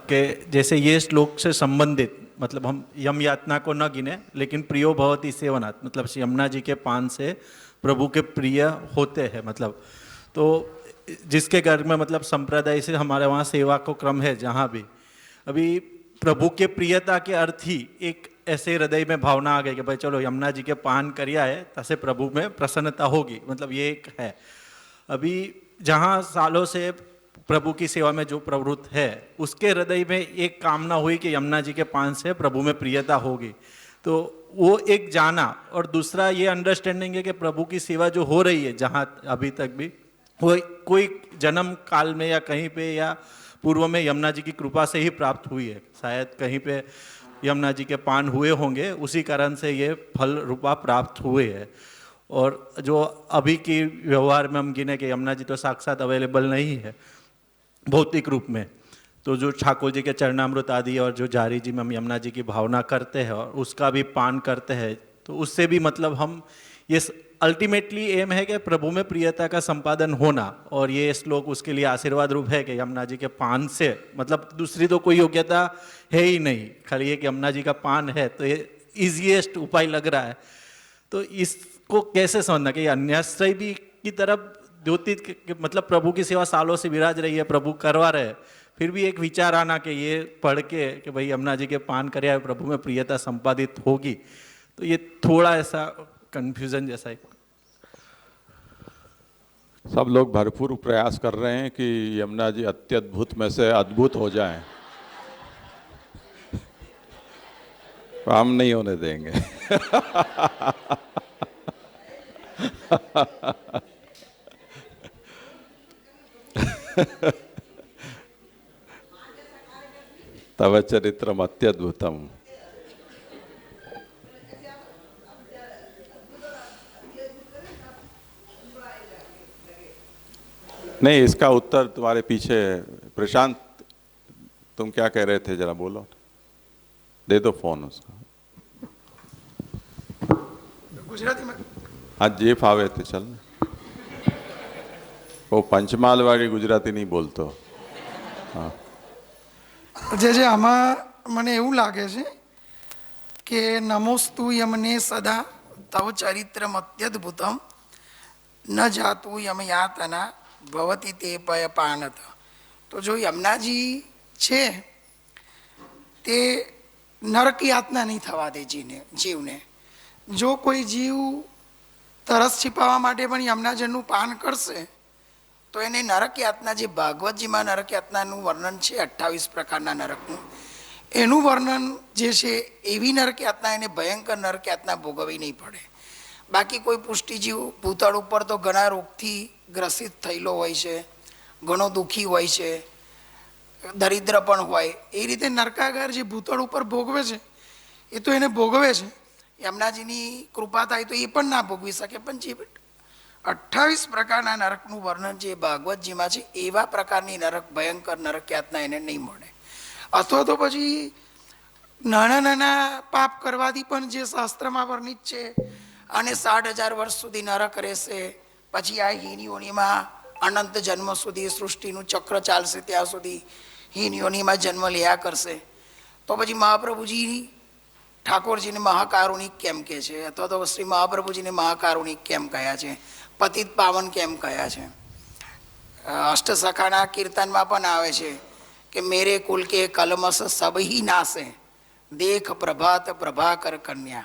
कि जैसे ये श्लोक से संबंधित, मतलब हम यम यातना को न गिने, लेकिन प्रियो भवति सेवनात्, मतलब यमुना जी के पान से प्रभु के प्रिय होते हैं। मतलब तो जिसके घर में मतलब संप्रदाय से हमारे वहाँ सेवा को क्रम है, जहाँ भी अभी प्रभु के प्रियता के अर्थ ही एक ऐसे हृदय में भावना आ गई कि भाई चलो यमुना जी के पान करिया है, तसे प्रभु में प्रसन्नता होगी। मतलब ये एक है। अभी जहाँ सालों से प्रभु की सेवा में जो प्रवृत्त है, उसके हृदय में एक कामना हुई कि यमुना जी के पान से प्रभु में प्रियता होगी, तो वो एक जाना। और दूसरा ये अंडरस्टैंडिंग है कि प्रभु की सेवा जो हो रही है जहाँ अभी तक भी, वो कोई जन्म काल में या कहीं पे या पूर्व में यमुना जी की कृपा से ही प्राप्त हुई है। शायद कहीं पे यमुना जी के पान हुए होंगे, उसी कारण से ये फल रूपा प्राप्त हुए हैं। और जो अभी की व्यवहार में हम गिने कि यमुना जी तो साक्षात अवेलेबल नहीं है भौतिक रूप में, तो जो ठाकुर जी के चरणामृत आदि और जो जारी जी में हम यमुना जी की भावना करते हैं और उसका भी पान करते हैं, तो उससे भी मतलब हम ये अल्टीमेटली एम है कि प्रभु में प्रियता का संपादन होना। और ये श्लोक उसके लिए आशीर्वाद रूप है कि यमुना जी के पान से, मतलब दूसरी तो कोई योग्यता है ही नहीं, खाली एक यमुना जी का पान है, तो ये ईजीएस्ट उपाय लग रहा है। तो इसको कैसे समझना कि अन्याश्रय भी की तरफ द्योतित, मतलब प्रभु की सेवा सालों से विराज रही है, प्रभु करवा रहे, फिर भी एक विचार आना कि ये पढ़ के कि भाई यमुना जी के पान करे प्रभु में प्रियता संपादित होगी, तो ये थोड़ा ऐसा कंफ्यूजन जैसा है। सब लोग भरपूर प्रयास कर रहे हैं कि यमुना जी अत्यद्भुत में से अद्भुत हो जाएं, तो हम नहीं होने देंगे। तव चरित्रम अत्यद्भुतम। नहीं, इसका उत्तर तुम्हारे पीछे। प्रशांत, तुम क्या कह रहे थे, जरा बोलो, दे दो फोन उसको। गुजराती में हाँ, जे फावे थे चल। वो पंचमाल वाली गुजराती नहीं बोलतो। हाँ, જે આમાં મને એવું લાગે છે કે નમોસ્તુ યમને સદા તવ ચરિત્રમ અત્યદ્ભુતમ ન જાતું યમ યાતના ભવતી તે પય પાનત. તો જો યમુનાજી છે તે નરક યાતના નહીં થવા દે જીવને. જો કોઈ જીવ તરસ छिपावा માટે પણ યમુનાજીનું પાન કરશે તો એને નરક યાતના, જે ભાગવતજીમાં નરક યાતનાનું વર્ણન છે 28 પ્રકારના નરકનું, એનું વર્ણન જે છે એવી નરક યાતના, એને ભયંકર નરક યાતના ભોગવવી નહીં પડે. બાકી કોઈ પુષ્ટિજીવ ભૂતળ ઉપર તો ઘણા રોગથી ગ્રસિત થયેલો હોય છે, ઘણો દુઃખી હોય છે, દરિદ્ર પણ હોય, એ રીતે નરકાગાર જે ભૂતળ ઉપર ભોગવે છે એ તો એને ભોગવે છે. યમુનાજીની કૃપા થાય તો એ પણ ના ભોગવી શકે. પણ જે 28 પ્રકારના નરકનું વર્ણન જે ભાગવતજીમાં છે એવા પ્રકારની નરક, ભયંકર નરક યાતના એને નહીં મળે. અથવા તો પછી નાના નાના પાપ કરવાથી પણ જે શાસ્ત્રમાં વર્ણિત છે, અને 60,000 વર્ષ સુધી નરક રહેશે, પછી આ હીન યોનિમાં અનંત જન્મ સુધી સૃષ્ટિનું ચક્ર ચાલશે, ત્યાં સુધી હીન યોનિમાં જન્મ લેયા કરશે. તો પછી મહાપ્રભુજી ઠાકોરજીને મહાકારુણિક કેમ કહે છે, અથવા તો શ્રી મહાપ્રભુજીને મહાકારુણિક કેમ કહ્યા છે, પતિત પાવન કેમ કહ્યા છે. અષ્ટસખાના કીર્તનમાં પણ આવે છે કે મેરે કુલ કે કલમસ સબ ही नासे, देख प्रभात प्रभाकर कन्या,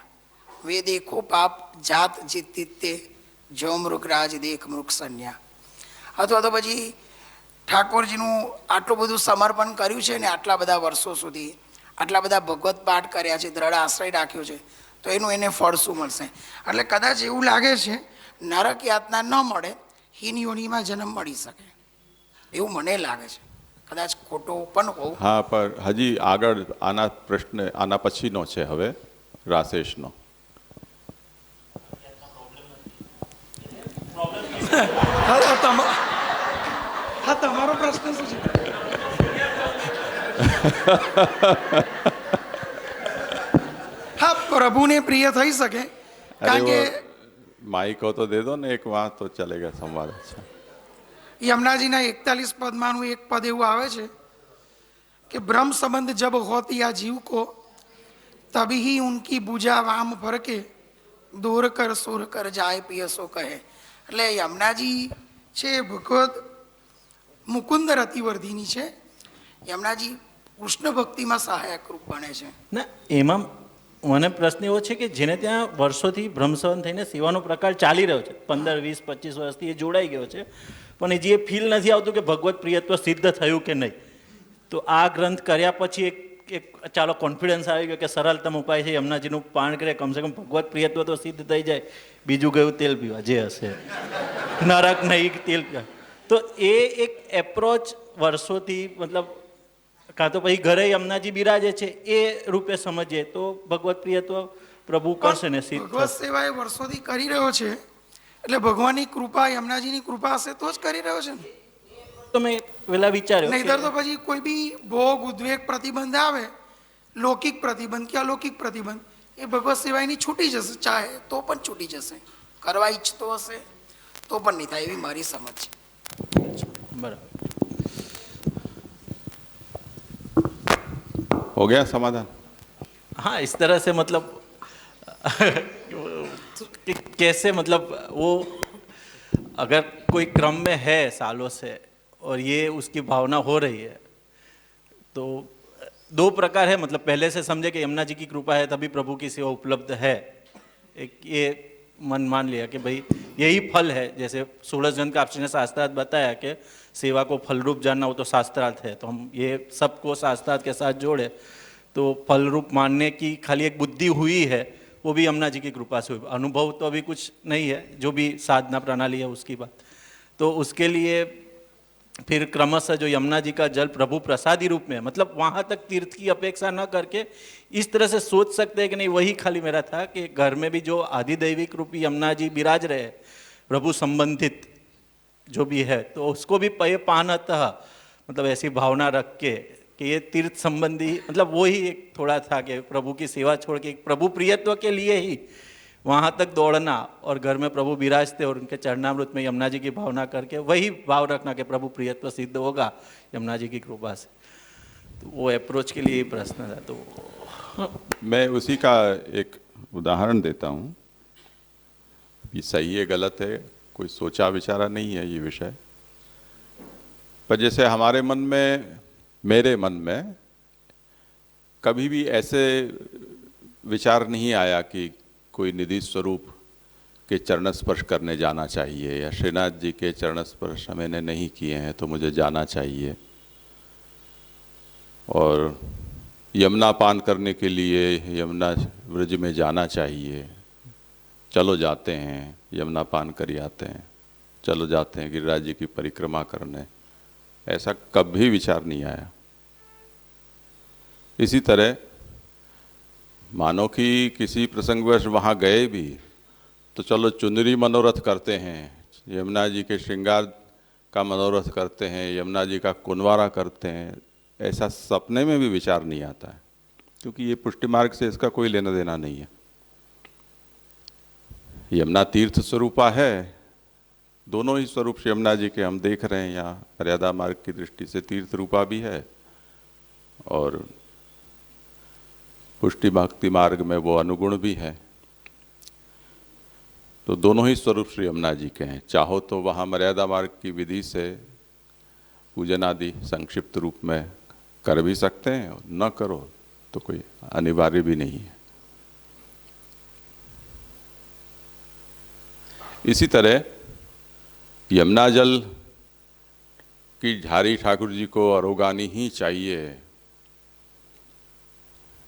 वे देखो पाप जात जितिते, जो मृगराज देख मृग सन्या. અથવા તો પછી ઠાકોરજીનું આટલું બધું સમર્પણ કર્યું છે ને, આટલા બધા વર્ષો સુધી આટલા બધા ભગવત પાઠ કર્યા છે, દ્રઢ આશ્રય રાખ્યો છે, તો એનું એને ફળ શું મળશે? એટલે કદાચ એવું લાગે છે નરક યાતના ન મળે, હીન યોનિમાં જન્મ મળી શકે, એવું મને લાગે છે. કદાચ ખોટો પણ હોઉં. હા, પણ હજી આગળ આના પ્રશ્ન આના પછીનો છે હવે રાસેશનો. હા, તમારો પ્રશ્ન શું છે? હા, પ્રભુને પ્રિય થઈ શકે, કારણ કે माइक हो तो दे दो ना, एक वहाँ तो चलेगा संवाद. अच्छा, યમુનાજીના 41 પદમાંનું એક પદ એવું આવે છે कि ब्रह्म संबंध जब होत या जीव को तभी ही उनकी बुझा वाम भर के दूर कर सुर कर जाए पियसो कहे। એટલે યમુનાજી છે ભગવત મુકુંદ રતિવર્ધિની છે. યમુનાજી કૃષ્ણ ભક્તિમાં સહાયક રૂપ બને છે. ના એમાં મને પ્રશ્ન એવો છે કે જેને ત્યાં વર્ષોથી બ્રહ્મસવન થઈને સેવાનો પ્રકાર ચાલી રહ્યો છે, 15, 20, 25 વર્ષથી એ જોડાઈ ગયો છે, પણ એ જે ફીલ નથી આવતું કે ભગવત પ્રિયત્વ સિદ્ધ થયું કે નહીં. તો આ ગ્રંથ કર્યા પછી એક ચાલો કોન્ફિડન્સ આવી ગયો કે સરળતમ ઉપાય છે યમુનાજીનું પાણ કરે, કમસે કમ ભગવત પ્રિયત્વ તો સિદ્ધ થઈ જાય, બીજું ગયું તેલ પીવા જે હશે, નરક નહીં તેલ પીવા. તો એ એક એપ્રોચ વર્ષોથી મતલબ કાં તો પછી ઘરે યમુનાજી બિરાજે છે એ રૂપે સમજીએ તો ભગવત પ્રિયત્વ પ્રભુ કરશે ને સિદ્ધ ભગવત સેવા એ વર્ષોથી કરી રહ્યો છે એટલે ભગવાનની કૃપા યમુનાજીની કૃપા હશે તો જ કરી રહ્યો છે ને. તો મેં પહેલા વિચાર્યો નહીતર તો પછી કોઈ બી ભોગ ઉદ્વેગ પ્રતિબંધ આવે, લૌકિક પ્રતિબંધ કે અલૌકિક પ્રતિબંધ, એ ભગવત સેવાયની છૂટી જશે, ચાહે તો પણ છૂટી જશે. કરવા ઈચ્છતો હશે તો પણ નહીં થાય, એવી મારી સમજ છે. બરાબર. हो गया समाधान? हाँ, इस तरह से मतलब कि कैसे मतलब वो अगर कोई क्रम में है सालों से और ये उसकी भावना हो रही है तो दो प्रकार है. मतलब पहले से समझे कि यमुना जी की कृपा है तभी प्रभु की सेवा उपलब्ध है, एक ये मन मान लिया कि भाई यही फल है. जैसे सूरजगंध का आपने शास्त्रार्थ बताया कि सेवा को फल रूप जानना हो तो शास्त्रार्थ है, तो हम ये सबको शास्त्रार्थ के साथ जोड़े तो फल रूप मानने की खाली एक बुद्धि हुई है, वो भी यमुना जी की कृपा से हुई. अनुभव तो अभी कुछ नहीं है, जो भी साधना प्रणाली है उसकी बात. तो उसके लिए फिर क्रमशः जो यमुना जी का जल प्रभु प्रसादी रूप में, मतलब वहाँ तक तीर्थ की अपेक्षा न करके इस तरह से सोच सकते हैं कि नहीं वही खाली मेरा था कि घर में भी जो आधिदैविक रूपी यमुना जी विराज रहे प्रभु संबंधित जो भी है, तो उसको भी पय पानतः मतलब ऐसी भावना रख के कि ये तीर्थ संबंधी, मतलब वो ही एक थोड़ा था कि प्रभु की सेवा छोड़ के प्रभु प्रियत्व के लिए ही वहाँ तक दौड़ना और घर में प्रभु विराजते और उनके चरणामृत में यमुना जी की भावना करके वही भाव रखना कि प्रभु प्रियत्व सिद्ध होगा यमुना जी की कृपा से. तो वो अप्रोच के लिए ही प्रश्न था. तो मैं उसी का एक उदाहरण देता हूँ. ये सही है गलत है कोई सोचा विचारा नहीं है ये विषय, पर जैसे हमारे मन में, मेरे मन में कभी भी ऐसे विचार नहीं आया कि कोई निधि स्वरूप के चरण स्पर्श करने जाना चाहिए या श्रीनाथ जी के चरण स्पर्श मैंने नहीं किए हैं तो मुझे जाना चाहिए, और यमुना पान करने के लिए यमुना ब्रज में जाना चाहिए, चलो जाते हैं यमुना पान कर आते हैं, चलो जाते हैं गिरिराज जी की परिक्रमा करने, ऐसा कभी विचार नहीं आया. इसी तरह मानो कि किसी प्रसंगवश वहाँ गए भी तो चलो चुनरी मनोरथ करते हैं, यमुना जी के श्रृंगार का मनोरथ करते हैं, यमुना जी का कुनवारा करते हैं, ऐसा सपने में भी विचार नहीं आता है, क्योंकि ये पुष्टि मार्ग से इसका कोई लेना देना नहीं है. यमुना तीर्थ स्वरूपा है, दोनों ही स्वरूप यमुना जी के हम देख रहे हैं यहाँ. मर्यादा मार्ग की दृष्टि से तीर्थ रूपा भी है और पुष्टि भक्ति मार्ग में वो अनुगुण भी है. तो दोनों ही स्वरूप श्री यमुना जी के हैं. चाहो तो वहाँ मर्यादा मार्ग की विधि से पूजन आदि संक्षिप्त रूप में कर भी सकते हैं, और न करो तो कोई अनिवार्य भी नहीं है. इसी तरह यमुना जल की झारी ठाकुर जी को अरोगानी ही चाहिए,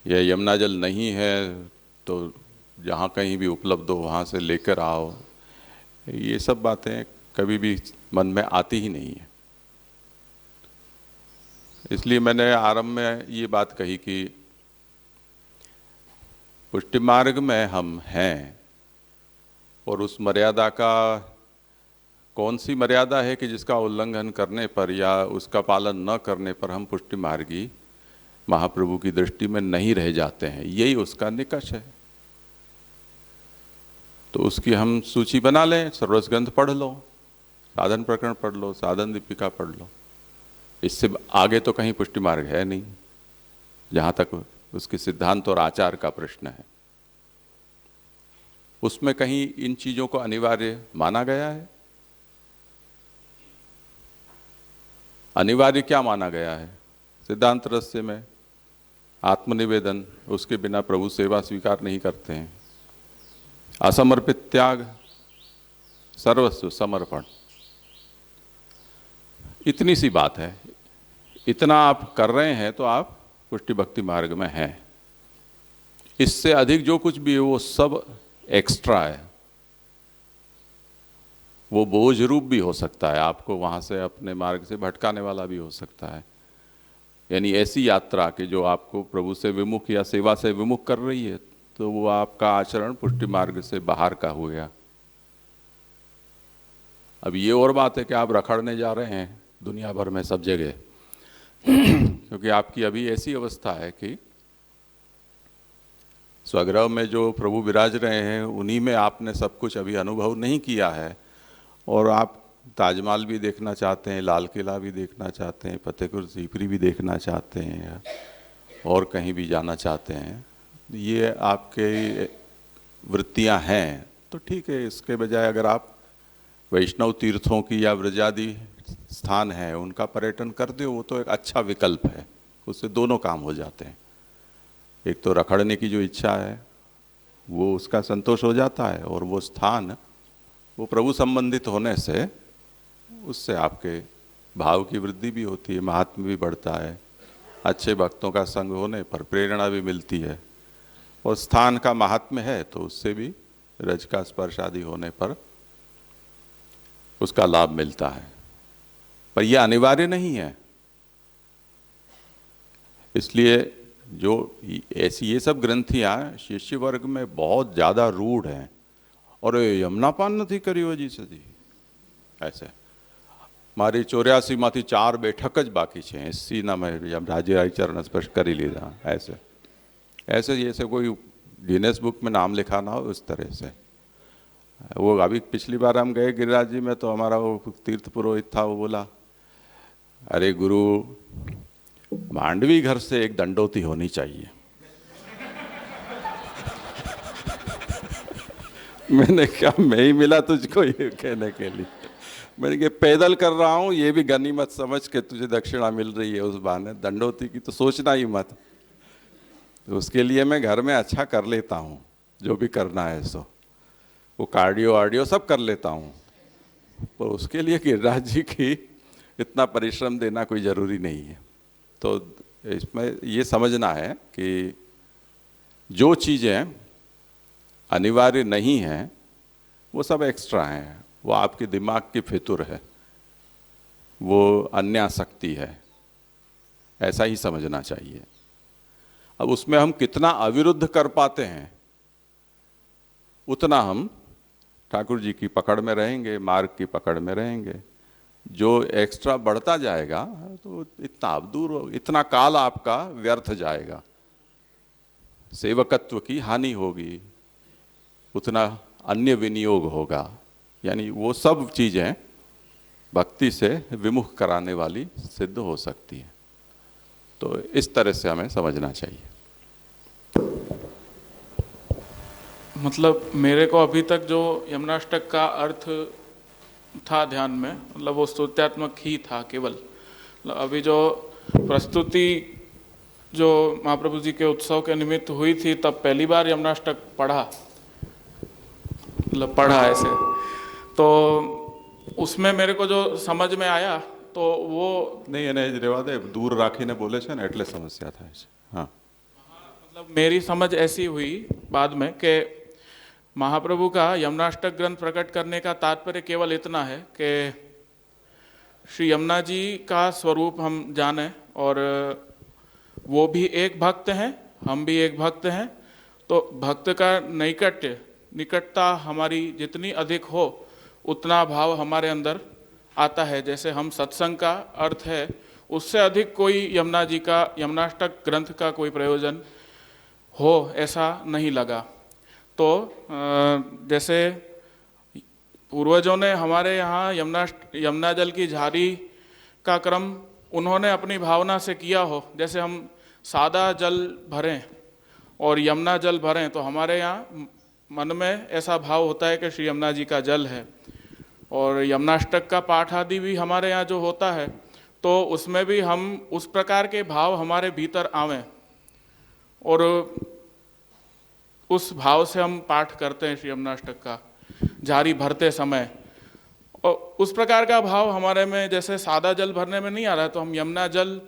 यह यमुना जल नहीं है तो जहाँ कहीं भी उपलब्ध हो वहाँ से लेकर आओ, ये सब बातें कभी भी मन में आती ही नहीं है. इसलिए मैंने आरंभ में ये बात कही कि पुष्टि मार्ग में हम हैं और उस मर्यादा का कौन सी मर्यादा है कि जिसका उल्लंघन करने पर या उसका पालन न करने पर हम पुष्टि मार्गी महाप्रभु की दृष्टि में नहीं रह जाते हैं, यही उसका निकष है. तो उसकी हम सूची बना लें, सर्वस्गंध पढ़ लो, साधन प्रकरण पढ़ लो, साधन दीपिका पढ़ लो, इससे आगे तो कहीं पुष्टि मार्ग है नहीं, जहाँ तक उसके सिद्धांत और आचार का प्रश्न है। उसमें कहीं इन चीज़ों को अनिवार्य माना गया है? अनिवार्य क्या माना गया है? सिद्धांत रहस्य में आत्मनिवेदन, उसके बिना प्रभु सेवा स्वीकार नहीं करते हैं। असमर्पित त्याग, सर्वस्व समर्पण, इतनी सी बात है। इतना आप कर रहे हैं तो आप पुष्टि भक्ति मार्ग में हैं। इससे अधिक जो कुछ भी है वो सब एक्स्ट्रा है, वो बोझ रूप भी हो सकता है, आपको वहाँ से अपने मार्ग से भटकाने वाला भी हो सकता है। यानी ऐसी यात्रा कि जो आपको प्रभु से विमुख या सेवा से विमुख कर रही है, तो वो आपका आचरण पुष्टि मार्ग से बाहर का हो गया। अब ये और बात है कि आप रखड़ने जा रहे हैं दुनिया भर में सब जगह क्योंकि आपकी अभी ऐसी अवस्था है कि स्वगृह में जो प्रभु विराज रहे हैं उन्हीं में आपने सब कुछ अभी अनुभव नहीं किया है, और आप ताजमहल भी देखना चाहते हैं, लाल किला भी देखना चाहते हैं, फतेहपुर सीकरी भी देखना चाहते हैं, और कहीं भी जाना चाहते हैं। ये आपके वृत्तियां हैं तो ठीक है। इसके बजाय अगर आप वैष्णव तीर्थों की या व्रजादि स्थान है उनका पर्यटन कर दो, वो तो एक अच्छा विकल्प है। उससे दोनों काम हो जाते हैं। एक तो रखड़ने की जो इच्छा है वो उसका संतोष हो जाता है, और वो स्थान वो प्रभु संबंधित होने से उससे आपके भाव की वृद्धि भी होती है, महात्म्य भी बढ़ता है, अच्छे भक्तों का संग होने पर प्रेरणा भी मिलती है, और स्थान का महात्म्य है तो उससे भी रज का स्पर्श आदि होने पर उसका लाभ मिलता है। पर यह अनिवार्य नहीं है। इसलिए जो ऐसी ये सब ग्रंथियाँ शिष्य वर्ग में बहुत ज़्यादा रूढ़ हैं, और यमुनापान नहीं करियो जी सजी ऐसे मारी 84 माथी 4 बैठक ज बाकी है, इसी ना मैं यमराजे चरण स्पर्श कर ही लीधा। ऐसे ऐसे जैसे कोई गिनेस बुक में नाम लिखा ना हो उस तरह से। वो अभी पिछली बार हम गए गिरिराज जी में, तो हमारा वो तीर्थ पुरोहित था, वो बोला अरे गुरु मांडवी घर से एक दंडोती होनी चाहिए। मैंने कहा मैं ही मिला तुझको ये कहने के लिए। मैंने कहा पैदल कर रहा हूँ ये भी गनीमत समझ के तुझे दक्षिणा मिल रही है, उस बहाने दंडोती की तो सोचना ही मत। तो उसके लिए मैं घर में अच्छा कर लेता हूँ, जो भी करना है सो वो कार्डियो आर्डियो सब कर लेता हूँ, पर उसके लिए गिरिराज जी की इतना परिश्रम देना कोई ज़रूरी नहीं है। तो इसमें ये समझना है कि जो चीज़ें अनिवार्य नहीं हैं वो सब एक्स्ट्रा हैं, वो आपके दिमाग की फितुर है, वो अन्यासक्ति है, ऐसा ही समझना चाहिए। अब उसमें हम कितना अविरुद्ध कर पाते हैं उतना हम ठाकुर जी की पकड़ में रहेंगे, मार्ग की पकड़ में रहेंगे। जो एक्स्ट्रा बढ़ता जाएगा तो इतना आप दूर, इतना काल आपका व्यर्थ जाएगा, सेवकत्व की हानि होगी, उतना अन्य विनियोग होगा। यानी वो सब चीज़ें भक्ति से विमुख कराने वाली सिद्ध हो सकती हैं। तो इस तरह से हमें समझना चाहिए। मतलब मेरे को अभी तक जो यमुनाष्टक का अर्थ था ध्यान में, मतलब वो स्तुत्यात्मक ही था केवल। मतलब अभी जो प्रस्तुति जो महाप्रभु जी के उत्सव के निमित्त हुई थी तब पहली बार यमुनाष्टक पढ़ा, मतलब पढ़ा ऐसे, तो उसमें मेरे को जो समझ में आया तो वो नहीं એને રેવા દે, दूर રાખીને બોલે છે ને એટલે સમસ્યા થાય છે। हाँ, मतलब मेरी समझ ऐसी हुई बाद में कि महाप्रभु का यमुनाष्टक ग्रंथ प्रकट करने का तात्पर्य केवल इतना है कि श्री यमुना जी का स्वरूप हम जानें, और वो भी एक भक्त हैं, हम भी एक भक्त हैं। तो भक्त का निकटता हमारी जितनी अधिक हो उतना भाव हमारे अंदर आता है। जैसे हम सत्संग का अर्थ है, उससे अधिक कोई यमुना जी का यमुनाष्टक ग्रंथ का कोई प्रयोजन हो ऐसा नहीं लगा। तो जैसे पूर्वजों ने हमारे यहाँ यमुना जल की झारी का क्रम उन्होंने अपनी भावना से किया हो। जैसे हम सादा जल भरें और यमुना जल भरें तो हमारे यहाँ मन में ऐसा भाव होता है कि श्री यमुना जी का जल है। और यमुनाष्टक का पाठ आदि भी हमारे यहाँ जो होता है तो उसमें भी हम उस प्रकार के भाव हमारे भीतर आवें और उस भाव से हम पाठ करते हैं श्री यमुनाष्टक का झारी भरते समय। और उस प्रकार का भाव हमारे में जैसे सादा जल भरने में नहीं आ रहा है तो हम यमुना जल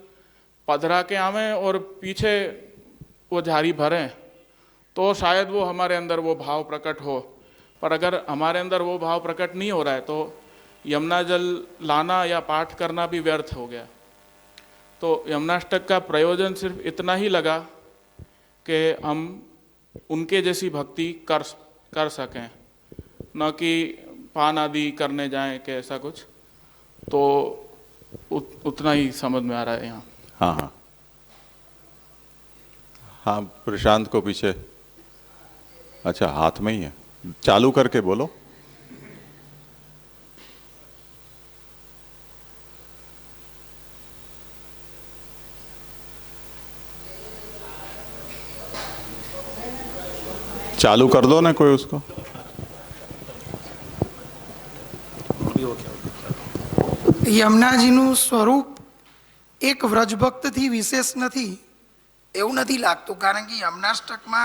पधरा के आवें और पीछे वो झारी भरें तो शायद वो हमारे अंदर वो भाव प्रकट हो। पर अगर हमारे अंदर वो भाव प्रकट नहीं हो रहा है तो यमुना जल लाना या पाठ करना भी व्यर्थ हो गया। तो यमुनाष्टक का प्रयोजन सिर्फ इतना ही लगा कि हम उनके जैसी भक्ति कर सकें, न कि पान आदि करने जाएं कि ऐसा कुछ। तो उतना ही समझ में आ रहा है यहाँ। हाँ हाँ हाँ, प्रशांत को पीछे, अच्छा हाथ में ही है, चालू करके बोलो। चालू कर दो ना कोई उसको। યમુનાજીનું સ્વરૂપ એક વ્રજભક્તથી વિશેષ નથી એવું નથી લાગતું, કારણ કે યમુનાષ્ટકમાં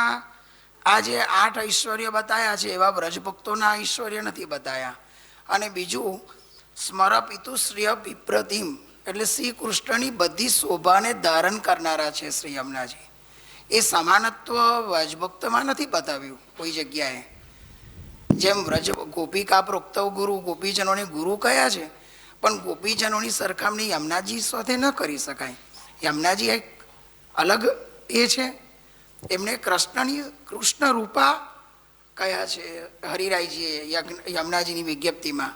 આ જે 8 ઐશ્વર્ય બતાવ્યા છે એવા વ્રજભક્તોના ઐશ્વર્ય નથી બતાવ્યા. અને બીજું સ્મરપિતુ શ્રીય વિપ્રતિમ એટલે શ્રી કૃષ્ણની બધી શોભાને ધારણ કરનારા છે શ્રી યમુનાજી. એ સમાનત્વ વ્રજભક્તમાં નથી બતાવ્યું કોઈ જગ્યાએ. જેમ વ્રજ ગોપિકા પ્રોક્તવ ગુરુ, ગોપીજનોને ગુરુ કયા છે પણ ગોપીજનોની સરખામણી યમુનાજી સાથે ન કરી શકાય. યમુનાજી એક અલગ એ છે, એમને કૃષ્ણ રૂપા કયા છે હરિરાયજીએ યમુનાજીની વિજ્ઞપ્તિમાં,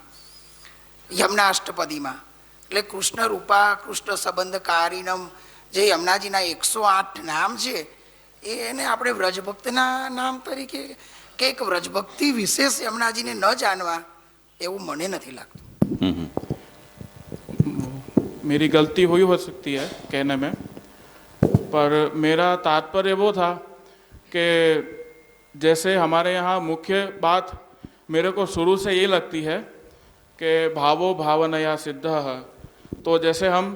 યમુના અષ્ટપદીમાં. એટલે કૃષ્ણ રૂપા, કૃષ્ણ સંબંધ કારિણમ, જે યમુનાજીના 108 નામ છે એને આપણે વ્રજભક્તના નામ તરીકે કે એક વ્રજભક્તિ વિશેષ યમુનાજીને ન જાણવા એવું મને નથી લાગતું. मेरी गलती हुई हो सकती है कहने में, पर मेरा तात्पर्य वो था कि जैसे हमारे यहाँ मुख्य बात मेरे को शुरू से ये लगती है कि भावो भावनया सिद्ध है। तो जैसे हम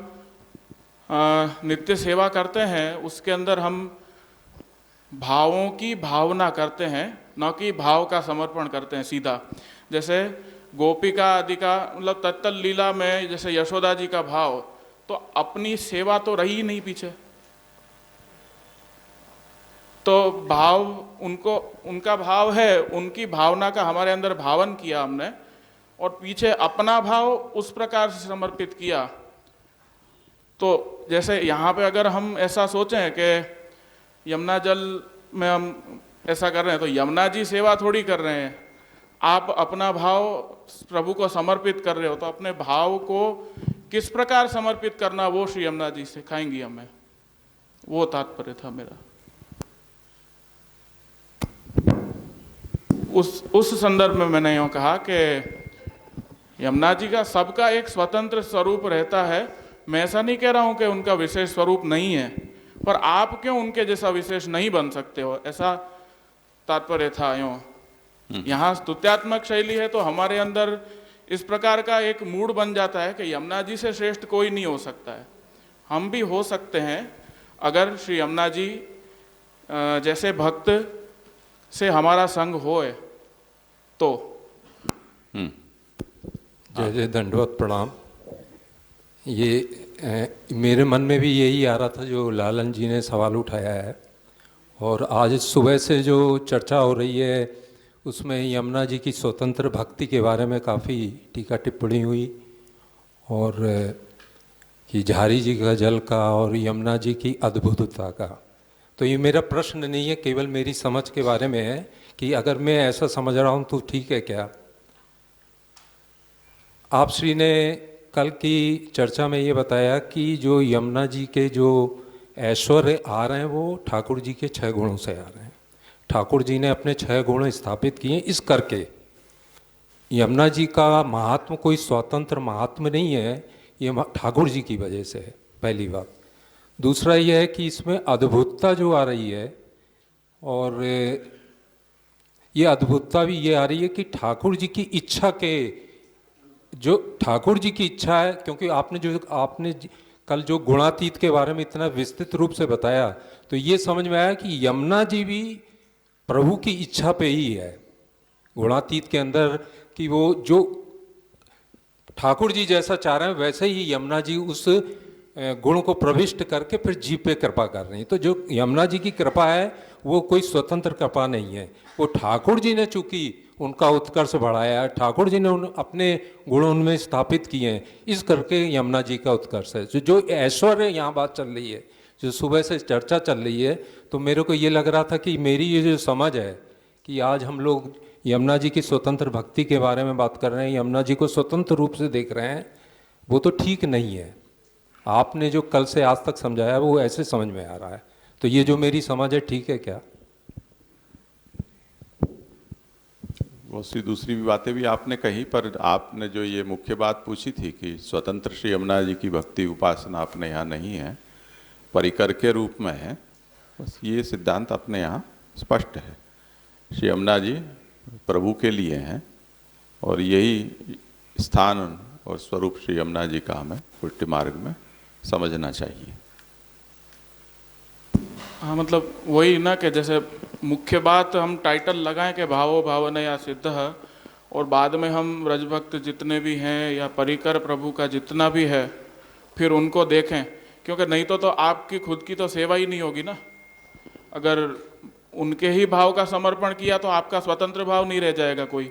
नित्य सेवा करते हैं उसके अंदर हम भावों की भावना करते हैं, न कि भाव का समर्पण करते हैं सीधा। जैसे गोपिका आदि का मतलब तत्तल लीला में जैसे यशोदा जी का भाव, तो अपनी सेवा तो रही ही नहीं पीछे, तो भाव उनका भाव है, उनकी भावना का हमारे अंदर भावन किया हमने और पीछे अपना भाव उस प्रकार से समर्पित किया। तो जैसे यहाँ पे अगर हम ऐसा सोचें कि यमुना जल में हम ऐसा कर रहे हैं तो यमुना जी सेवा थोड़ी कर रहे हैं, आप अपना भाव प्रभु को समर्पित कर रहे हो, तो अपने भाव को किस प्रकार समर्पित करना वो श्री यमुना जी सिखाएंगी हमें। वो तात्पर्य था मेरा। उस संदर्भ में मैंने यूँ कहा कि यमुना जी का सबका एक स्वतंत्र स्वरूप रहता है। मैं ऐसा नहीं कह रहा हूँ कि उनका विशेष स्वरूप नहीं है, पर आप क्यों उनके जैसा विशेष नहीं बन सकते हो, ऐसा तात्पर्य था। यूँ यहाँ स्तुत्यात्मक शैली है तो हमारे अंदर इस प्रकार का एक मूड बन जाता है कि यमुना जी से श्रेष्ठ कोई नहीं हो सकता है। हम भी हो सकते हैं अगर श्री यमुना जी जैसे भक्त से हमारा संग होए तो। जय जय दंडवत प्रणाम। ये मेरे मन में भी यही आ रहा था जो लालन जी ने सवाल उठाया है, और आज सुबह से जो चर्चा हो रही है उसमें यमुना जी की स्वतंत्र भक्ति के बारे में काफ़ी टीका टिप्पणी हुई, और कि झारी जी का जल का और यमुना जी की अद्भुतता का। तो ये मेरा प्रश्न नहीं है, केवल मेरी समझ के बारे में है कि अगर मैं ऐसा समझ रहा हूँ तो ठीक है क्या। आप श्री ने कल की चर्चा में ये बताया कि जो यमुना जी के जो ऐश्वर्य आ रहे हैं वो ठाकुर जी के 6 गुणों से आ रहे हैं। ठाकुर जी ने अपने 6 गुण स्थापित किए, इस करके यमुना जी का महात्म कोई स्वतंत्र महात्म नहीं है, ये ठाकुर जी की वजह से है। पहली बात। दूसरा यह है कि इसमें अद्भुतता जो आ रही है, और ये अद्भुतता भी ये आ रही है कि ठाकुर जी की इच्छा के, जो ठाकुर जी की इच्छा है, क्योंकि आपने कल जो गुणातीत के बारे में इतना विस्तृत रूप से बताया, तो ये समझ में आया कि यमुना जी भी प्रभु की इच्छा पे ही है गुणातीत के अंदर, कि वो जो ठाकुर जी जैसा चाह रहे हैं वैसे ही यमुना जी उस गुण को प्रविष्ट करके फिर जी पे कृपा कर रही हैं। तो जो यमुना जी की कृपा है वो कोई स्वतंत्र कृपा नहीं है, वो ठाकुर जी ने चूंकि उनका उत्कर्ष बढ़ाया है, ठाकुर जी ने अपने गुण उनमें स्थापित किए हैं, इस करके यमुना जी का उत्कर्ष है। जो ऐश्वर्य यहाँ बात चल रही है, जो सुबह से चर्चा चल रही है, तो मेरे को ये लग रहा था कि मेरी ये जो समझ है कि आज हम लोग यमुना जी की स्वतंत्र भक्ति के बारे में बात कर रहे हैं, यमुना जी को स्वतंत्र रूप से देख रहे हैं, वो तो ठीक नहीं है। आपने जो कल से आज तक समझाया वो ऐसे समझ में आ रहा है, तो ये जो मेरी समझ है ठीक है क्या? बहुत सी दूसरी भी बातें भी आपने कही, पर आपने जो ये मुख्य बात पूछी थी कि स्वतंत्र श्री यमुना जी की भक्ति उपासना अपने यहाँ नहीं है, परिकर के रूप में है, बस ये सिद्धांत अपने यहाँ स्पष्ट है। श्री यमुना जी प्रभु के लिए हैं और यही स्थान और स्वरूप श्री यमुना जी का हमें पुष्टि मार्ग में समझना चाहिए। हाँ, मतलब वही ना कि जैसे मुख्य बात हम टाइटल लगाएं कि भावो भावनया सिद्ध, और बाद में हम रजभक्त जितने भी हैं या परिकर प्रभु का जितना भी है फिर उनको देखें, क्योंकि नहीं तो आपकी खुद की तो सेवा ही नहीं होगी ना। अगर उनके ही भाव का समर्पण किया तो आपका स्वतंत्र भाव नहीं रह जाएगा कोई।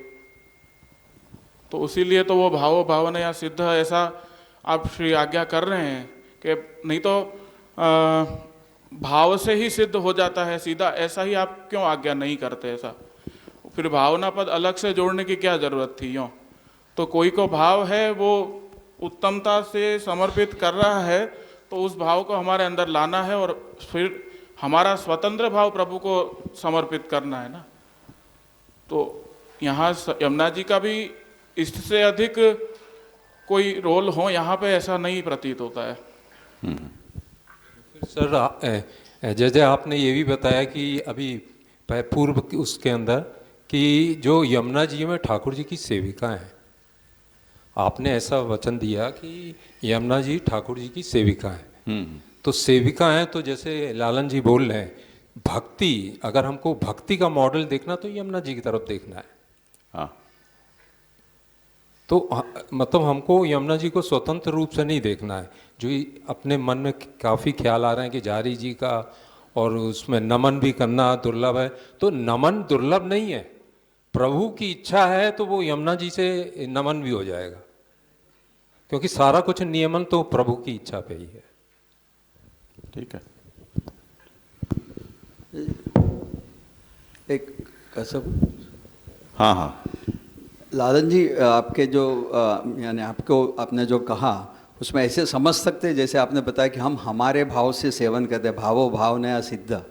तो इसीलिए तो वो भावो भावनया सिद्ध ऐसा आप श्री आज्ञा कर रहे हैं कि नहीं तो भाव से ही सिद्ध हो जाता है सीधा, ऐसा ही आप क्यों आज्ञा नहीं करते? ऐसा फिर भावना पद अलग से जोड़ने की क्या जरूरत थी? यूँ तो कोई को भाव है वो उत्तमता से समर्पित कर रहा है, तो उस भाव को हमारे अंदर लाना है और फिर हमारा स्वतंत्र भाव प्रभु को समर्पित करना है ना। तो यहाँ यमुना जी का भी इससे अधिक कोई रोल हो यहाँ पे ऐसा नहीं प्रतीत होता है। सर, जैसे आपने ये भी बताया कि अभी पूर्व उसके अंदर कि जो यमुना जी में ठाकुर जी की सेविका हैं, आपने ऐसा वचन दिया कि यमुना जी ठाकुर जी की सेविका हैं। तो सेविका हैं, तो जैसे लालन जी बोल रहे हैं भक्ति, अगर हमको भक्ति का मॉडल देखना तो यमुना जी की तरफ देखना है। हाँ, तो मतलब हमको यमुना जी को स्वतंत्र रूप से नहीं देखना है। जो अपने मन में काफ़ी ख्याल आ रहे हैं कि जारी जी का और उसमें नमन भी करना दुर्लभ है, तो नमन दुर्लभ नहीं है, प्रभु की इच्छा है तो वो यमुना जी से नमन भी हो जाएगा, क्योंकि सारा कुछ नियमन तो प्रभु की इच्छा पे ही है। ठीक है। एक कसब। हाँ हाँ, लालन जी, आपके जो यानी आपने जो कहा उसमें ऐसे समझ सकते हैं, जैसे आपने बताया कि हम हमारे भाव से सेवन करते हैं, भावो भावनया सिद्ध।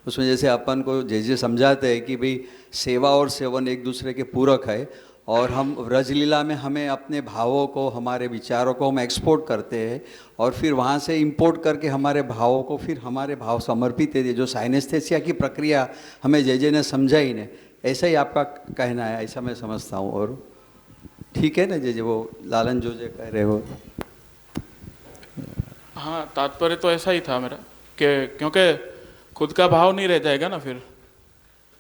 उसमें जैसे अपन को जैसे समझाते हैं कि भाई सेवा और सेवन एक दूसरे के पूरक है, और हम व्रजलीला में हमें अपने भावों को, हमारे विचारों को हम एक्सपोर्ट करते हैं और फिर वहाँ से इंपोर्ट करके हमारे भावों को फिर हमारे भाव समर्पित है। जो साइनेस्थेसिया की प्रक्रिया हमें जय ने समझाई ने, ऐसा ही आपका कहना है, ऐसा मैं समझता हूँ। और ठीक है ना जय, वो लालन जो कह रहे हो? हाँ, तात्पर्य तो ऐसा ही था मेरा कि क्योंकि खुद का भाव नहीं रह जाएगा ना, फिर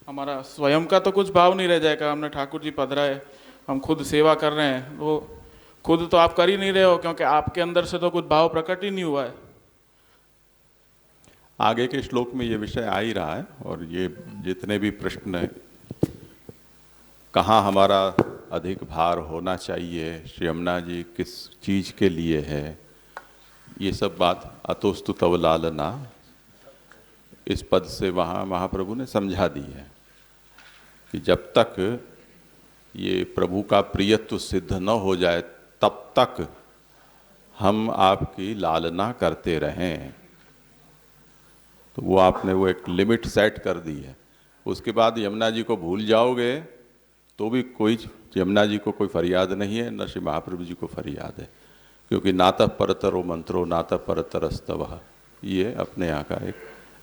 हमारा स्वयं का तो कुछ भाव नहीं रह जाएगा। हमने ठाकुर जी पधराए, हम खुद सेवा कर रहे हैं, वो खुद तो आप कर ही नहीं रहे हो, क्योंकि आपके अंदर से तो कुछ भाव प्रकट ही नहीं हुआ है। आगे के श्लोक में ये विषय आ ही रहा है, और ये जितने भी प्रश्न कहाँ हमारा अधिक भार होना चाहिए, श्री यमुना जी किस चीज़ के लिए है, ये सब बात अतोस्तु तव लालना इस पद से वहाँ महाप्रभु ने समझा दी है कि जब तक ये प्रभु का प्रियत्व सिद्ध न हो जाए तब तक हम आपकी लालना करते रहें। तो वो आपने वो एक लिमिट सेट कर दी है। उसके बाद यमुना जी को भूल जाओगे तो भी कोई यमुना जी को कोई फरियाद नहीं है, न श्री महाप्रभु जी को फरियाद है। क्योंकि नातः परतरो मंत्रो नातः परतरस्तवः, ये अपने यहाँ का एक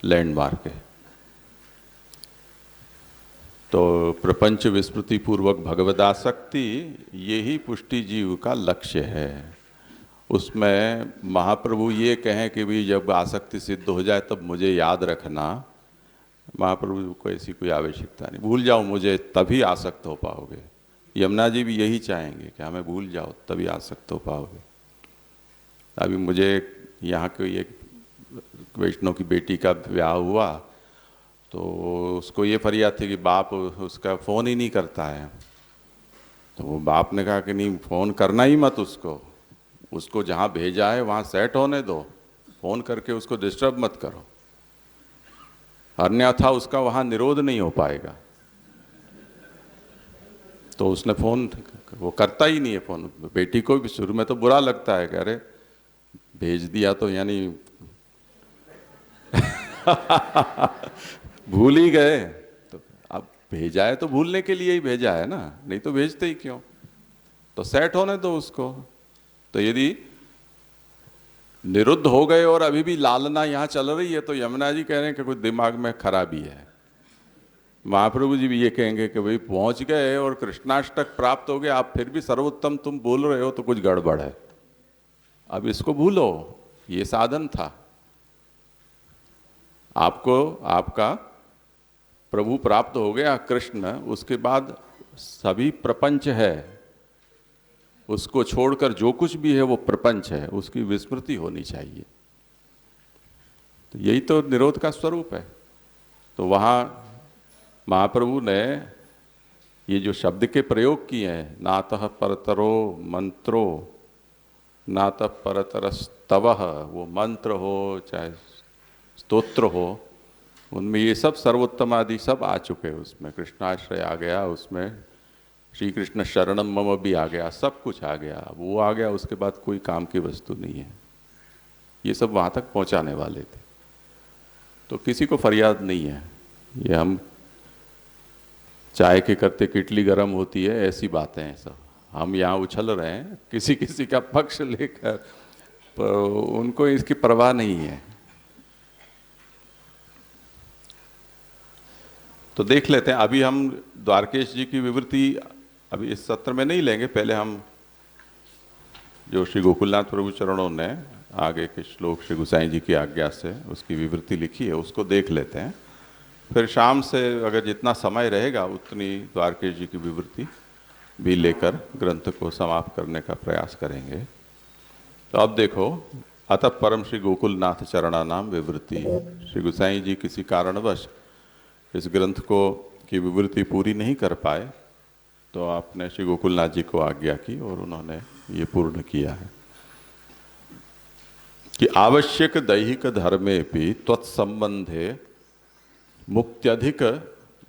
लैंडमार्क है। तो प्रपंच विस्मृति पूर्वक भगवदासक्ति, यही पुष्टि जीव का लक्ष्य है। उसमें महाप्रभु ये कहें कि भी जब आसक्ति सिद्ध हो जाए तब मुझे याद रखना, महाप्रभु को ऐसी कोई आवश्यकता नहीं। भूल जाओ मुझे तभी आसक्त हो पाओगे। यमुना जी भी यही चाहेंगे कि हमें भूल जाओ तभी आसक्त हो पाओगे। अभी मुझे यहाँ की एक वैष्णव की बेटी का ब्याह हुआ तो उसको ये फरियाद थी कि बाप उसका फ़ोन ही नहीं करता है। तो वो बाप ने कहा कि नहीं, फ़ोन करना ही मत उसको जहाँ भेजा है वहाँ सेट होने दो, फ़ोन करके उसको डिस्टर्ब मत करो, अन्यथा उसका वहाँ निरोध नहीं हो पाएगा। तो उसने फ़ोन, वो करता ही नहीं है फ़ोन। बेटी को भी शुरू में तो बुरा लगता है कि अरे भेज दिया तो यानी भूल ही गए। तो अब भेजा है तो भूलने के लिए ही भेजा है ना, नहीं तो भेजते ही क्यों। तो सेट होने दो उसको। तो यदि निरुद्ध हो गए और अभी भी लालना यहाँ चल रही है तो यमुना जी कह रहे हैं कि कुछ दिमाग में खराबी है। महाप्रभु जी भी ये कहेंगे कि भाई पहुंच गए और कृष्णाष्टक प्राप्त हो गए, आप फिर भी सर्वोत्तम तुम बोल रहे हो तो कुछ गड़बड़ है। अब इसको भूलो, ये साधन था। आपको आपका प्रभु प्राप्त हो गया कृष्ण, उसके बाद सभी प्रपंच है, उसको छोड़कर जो कुछ भी है वो प्रपंच है, उसकी विस्मृति होनी चाहिए। तो यही तो निरोध का स्वरूप है। तो वहाँ महाप्रभु ने ये जो शब्द के प्रयोग किए हैं, नातः परतरो मंत्रो नातः परतरस्तवः, वो मंत्र हो चाहे स्तोत्र हो, उनमें ये सब सर्वोत्तम आदि सब आ चुके हैं। उसमें कृष्णाश्रय आ गया, उसमें श्री कृष्ण शरणम मम भी आ गया, सब कुछ आ गया। अब वो आ गया, उसके बाद कोई काम की वस्तु नहीं है। ये सब वहाँ तक पहुँचाने वाले थे। तो किसी को फरियाद नहीं है। ये हम चाय के करते किटली गर्म होती है, ऐसी बातें हैं सब। हम यहाँ उछल रहे हैं किसी किसी का पक्ष लेकर, पर उनको इसकी परवाह नहीं है। तो देख लेते हैं। अभी हम द्वारकेश जी की विवृत्ति अभी इस सत्र में नहीं लेंगे। पहले हम जो श्री गोकुलनाथ प्रभु चरणों ने आगे के श्लोक श्री गुसाई जी की आज्ञा से उसकी विवृत्ति लिखी है, उसको देख लेते हैं। फिर शाम से अगर जितना समय रहेगा उतनी द्वारकेश जी की विवृत्ति भी लेकर ग्रंथ को समाप्त करने का प्रयास करेंगे। तो अब देखो, अतः परम श्री गोकुलनाथ चरणा नाम विवृत्ति। श्री गुसाई जी किसी कारणवश इस ग्रंथ को की विवृत्ति पूरी नहीं कर पाए, तो आपने श्री गोकुलनाथ जी को आज्ञा की और उन्होंने ये पूर्ण किया है कि आवश्यक दैहिक धर्मे भी त्वत्संबंधे मुक्त्यधिक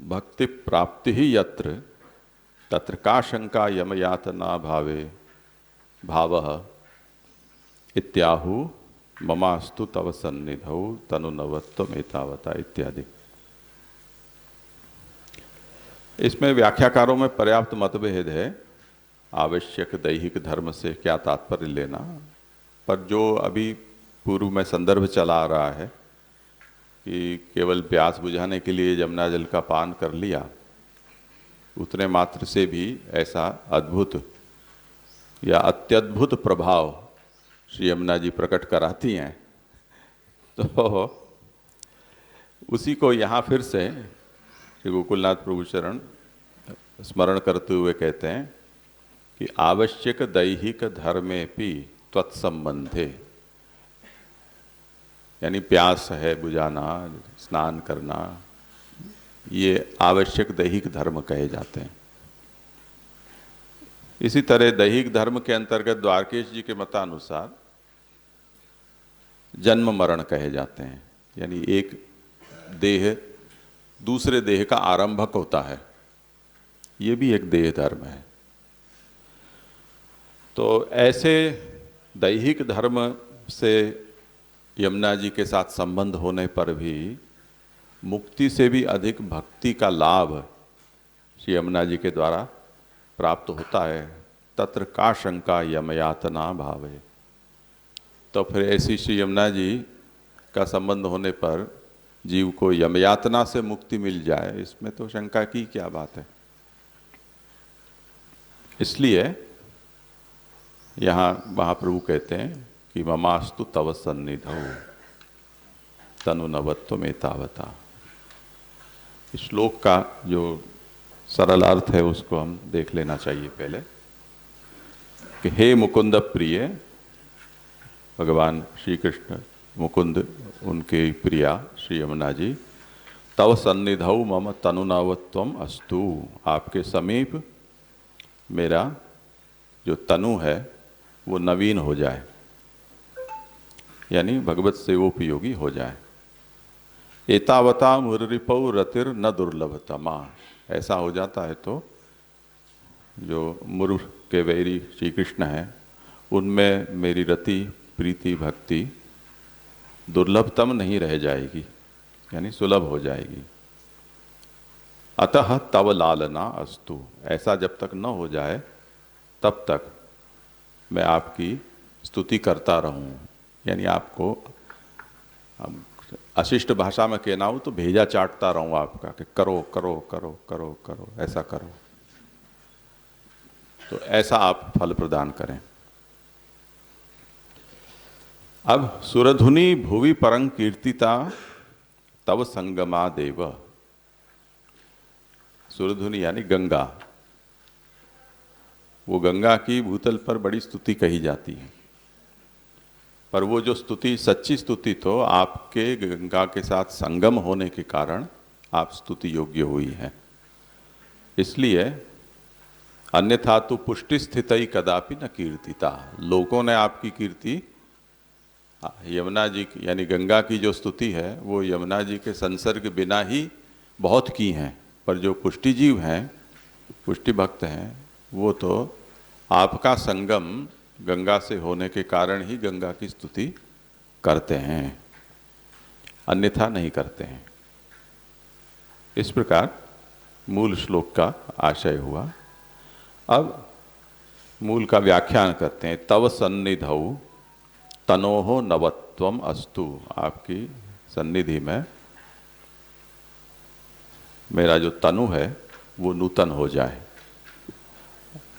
भक्ति प्राप्ति ही यत्र तत्र का शंका यमयातना भावे भावः इत्याहु ममास्तु तव सन्निधौ तनुनवत्वमेतावता इत्यादि। इसमें व्याख्याकारों में पर्याप्त मतभेद है। आवश्यक दैहिक धर्म से क्या तात्पर्य लेना, पर जो अभी पूर्व में संदर्भ चला आ रहा है कि केवल प्यास बुझाने के लिए यमुना जल का पान कर लिया, उतने मात्र से भी ऐसा अद्भुत या अत्यद्भुत प्रभाव श्री यमुना जी प्रकट कराती हैं। तो उसी को यहाँ फिर से श्री गोकुलनाथ प्रभु चरण स्मरण करते हुए कहते हैं कि आवश्यक दैहिक धर्मेपि त्वत्संबंधे, यानी प्यास है बुझाना, स्नान करना, ये आवश्यक दैहिक धर्म कहे जाते हैं। इसी तरह दैहिक धर्म के अंतर्गत द्वारकेश जी के मतानुसार जन्म मरण कहे जाते हैं, यानी एक देह दूसरे देह का आरंभक होता है, ये भी एक देह धर्म है। तो ऐसे दैहिक धर्म से यमुना जी के साथ संबंध होने पर भी मुक्ति से भी अधिक भक्ति का लाभ श्री यमुना जी के द्वारा प्राप्त होता है। तत्र का शंका यमयातना भावे, तो फिर ऐसी श्री यमुना जी का संबंध होने पर जीव को यमयातना से मुक्ति मिल जाए, इसमें तो शंका की क्या बात है। इसलिए यहाँ महाप्रभु कहते हैं कि ममास्तु तव सन्निधौ तनु नवत्व में तावता। इस श्लोक का जो सरल अर्थ है उसको हम देख लेना चाहिए पहले कि हे मुकुंद प्रिय, भगवान श्री कृष्ण मुकुंद उनके प्रिया श्री यमुना जी, तव सन्निधौ मम तनुनवत्वम अस्तु, आपके समीप मेरा जो तनु है वो नवीन हो जाए, यानी भगवत सेवोपयोगी हो जाए। एतावता मुररिपौ रतिर न दुर्लभतमा, ऐसा हो जाता है तो जो मुर के वैरी श्री कृष्ण हैं उनमें मेरी रति प्रीति भक्ति दुर्लभतम नहीं रह जाएगी, यानी सुलभ हो जाएगी। अतः तव लालना अस्तु, ऐसा जब तक न हो जाए तब तक मैं आपकी स्तुति करता रहूं, यानी आपको अशिष्ट भाषा में कहना हो तो भेजा चाटता रहूं आपका कि करो करो करो करो करो, ऐसा करो, तो ऐसा आप फल प्रदान करें। अब सुरधुनि भुवि परं कीर्तिता तव संगमा देव, सुरधुनि यानी गंगा, वो गंगा की भूतल पर बड़ी स्तुति कही जाती है, पर वो जो स्तुति सच्ची स्तुति तो आपके गंगा के साथ संगम होने के कारण आप स्तुति योग्य हुई है। इसलिए अन्यथा तो पुष्टि स्थित ही कदापि न कीर्तिता, लोगों ने आपकी कीर्ति यमुना जी की यानी गंगा की जो स्तुति है वो यमुना जी के संसर्ग बिना ही बहुत की हैं, पर जो पुष्टि जीव हैं, पुष्टि भक्त हैं, वो तो आपका संगम गंगा से होने के कारण ही गंगा की स्तुति करते हैं, अन्यथा नहीं करते हैं। इस प्रकार मूल श्लोक का आशय हुआ। अब मूल का व्याख्यान करते हैं। तव सन्निधौ तनोहो नवत्वम अस्तु, आपकी सन्निधि में मेरा जो तनु है वो नूतन हो जाए।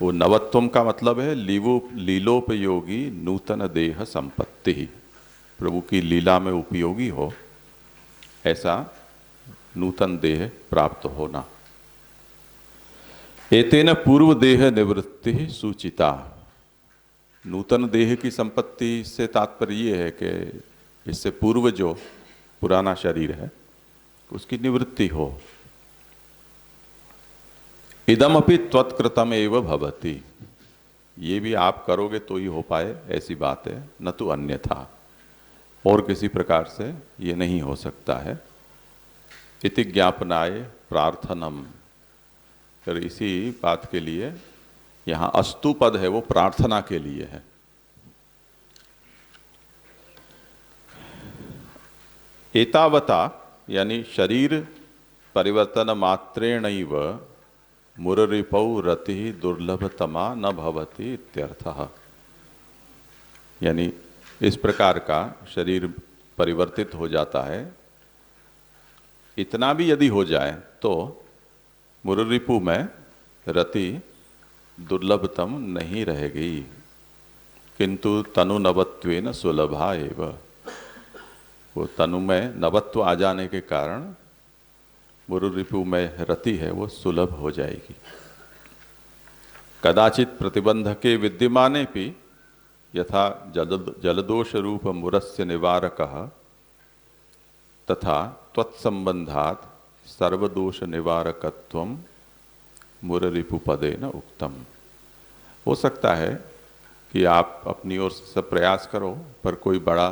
वो नवत्वम का मतलब है लीलोपयोगी नूतन देह संपत्ति, प्रभु की लीला में उपयोगी हो ऐसा नूतन देह प्राप्त होना। एतेन पूर्व देह निवृत्ति सूचिता, नूतन देह की संपत्ति से तात्पर्य ये है कि इससे पूर्व जो पुराना शरीर है उसकी निवृत्ति हो। इदमपि त्वत्कृतम एव भवति, ये भी आप करोगे तो ही हो पाए ऐसी बात है, न तो अन्यथा, और किसी प्रकार से ये नहीं हो सकता है। इति ज्ञापनाय प्रार्थनम, फिर इसी बात के लिए यहाँ अस्तु पद है वो प्रार्थना के लिए है। एतावता यानी शरीर परिवर्तन मात्रेणैव मुररिपौ रति दुर्लभतमा न भवति इत्यर्थः, यानी इस प्रकार का शरीर परिवर्तित हो जाता है, इतना भी यदि हो जाए तो मुररिपु में रति दुर्लभतम नहीं रहेगी, किंतु तनु नवत्वेन सुलभा एव, वो तनु में नवत्व आ जाने के कारण मुररिपु में रति है वो सुलभ हो जाएगी। कदाचित प्रतिबंधके विद्यमाने भी यथा जलदोष रूप मुरस्य निवारकः तथा त्वत्संबंधात् सर्वदोष निवारकत्वम मुररिपुपदेन उक्तम। हो सकता है कि आप अपनी ओर से प्रयास करो, पर कोई बड़ा